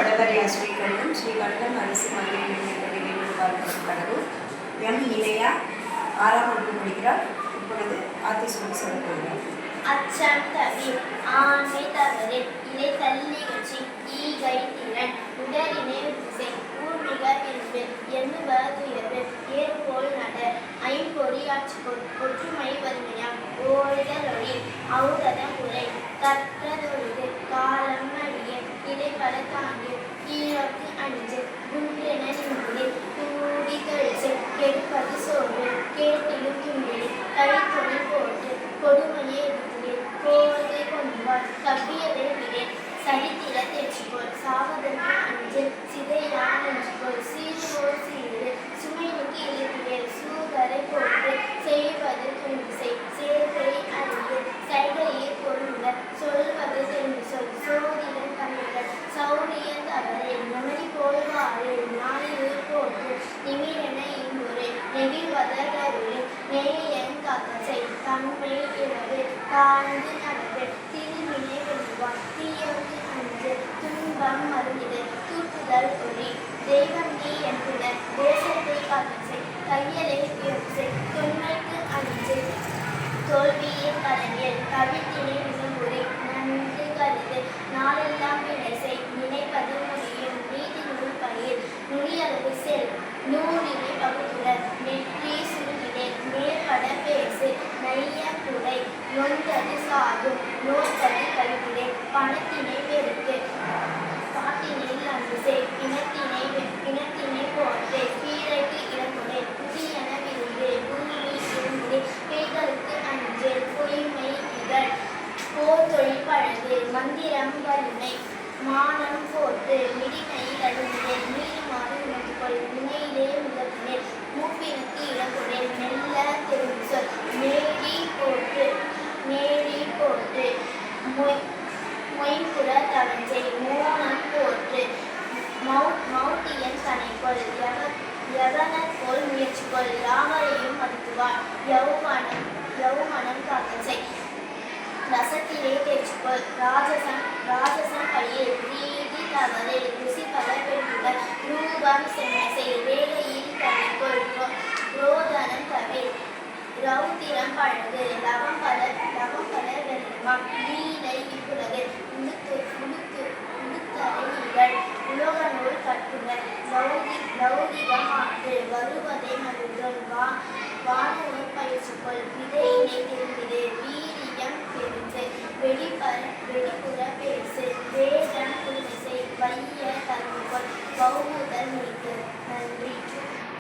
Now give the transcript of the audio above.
வடகரையா ஸ்ரீகண்டம் அரசு மகளிர் மேல்நிலைப்பள்ளி வேலூர் பால்படும் கடவுள் எம் இளையா 6ஆம் வகுப்பு படிக்கிறார். இப்பொழுது ஆத்தி சொல்ல போகிறார். அச்சம் தவிர ஆண்மை தவறு இதை தள்ளிகட்சி ஈகை திறன் உடலினை விசை ஊர்மிக என்பு எண்ணுவதுயர்வு ஏற்போல் நட ஐம்பொறியாற்றுக்கொள் ஒற்றுமை வன்மையாம் ஓரிதழொழி ஔடதம் உரை கற்றதொழுது காலம் அழிய இடைப்பட தாங்கிய கீழக்கு அணிஞ்சு குன்றென நின்று கூடி கழிச்சு கெடுப்பது சோறு கேட்டிலும் கிண்டில் கைத்தொழில் போட்டு கொடுமையை போவதை கொண்டால் தப்பியதை விடேன் சரித்திர தேர்ச்சிக்கோள் சாவதற்கு அஞ்சு சிதையான் என்றுகோள் சீர்கோள் சீரு சுமைனுக்கு இழுக்கிறேன் சூதரை போட்டு செய்வது துணிசை சேர்க்கை அறிவு சைகையை பொருளுங்க சொல்வது தெரிந்து சொல் சோதிடன் தமிழர் சௌரிய தவறு நமதி போல்வாறு நாளில் போட்டு நிமிரென இன்புரை நெகிழ்வதருளே நெய்யன் காத்தசை தன்மை இரவு தாழ்ந்து நடவு திருவினை வெல்லுவான் தீயவுக்கு அஞ்சு துன்பம் மருந்திடு தூக்குதல் ஒளி தெய்வம் நீ என்புட தேசத்தை காத்தசை கையலை உயர்ச்சை தொன்மைக்கு அஞ்சு தோல்வியின் கலைஞர் கவித்தினை விரும்புரை நன்கு கருது நாளெல்லாம் வினைசை நினைப்பது முடியும் நீதி நூல் பயிர் நுனியளவு செல் நூலினை பகுத்துடன் நெற்றி சுருகினை மேற்பட பேசு நைய குறை நொந்தது சாகும் நோக்கது கல்விடை பணத்தினை பெருக்கு காட்டினில் அன்புசை பிணத்தினை போட்டு கீழைக்கு இளமுறை புதியன விரும்பு பூமி இரும்பு பேய்களுக்கு அஞ்சு பொய்மை இகழ் போர் தொழில் பழகு மந்திரம் வலிமை மானம் போட்டு மிடிமையில் அழுந்தே நீருமாறு உணர்ந்துகொள் வினையிலே முதலினேன் மூப்பினுக்கு இளங்குடை மெல்ல தெரிந்து சொல் நேரி போட்டு மொய்புற தவஞ்சை மோனம் போட்டு மௌட்டியன் தனைக்கொள் யவனர் போல் முயற்சிக்கொள் யாவரையும் மதித்துவார் யௌமனம் காக்கச்சை ரசத்திலே தேர்ச்சிக்கொள் ராஜசம் பழியில் ரீதி தவறு ருசி பல பெண்கள் ரூபம் செம்மை வேலையில் தனிக்கொள் ரோதனம் தவிர ரௌத்திரம் பழகு லவம் பல வெல்லுமாம் லீலை இப்புலகு உடுத்தரைகள் உலோக நூல் கட்டுனர் லௌகிகம் ஆற்று வருவதை மருந்தோல் வானூர் பயிற்சிக்கொள் விதையினை திரும்பிடு வீரியம் தெரிந்து வெளிப்புற பேசு வேதம் புதுசை வைய தருமிக்கொள் பௌமுதல் நீக்கு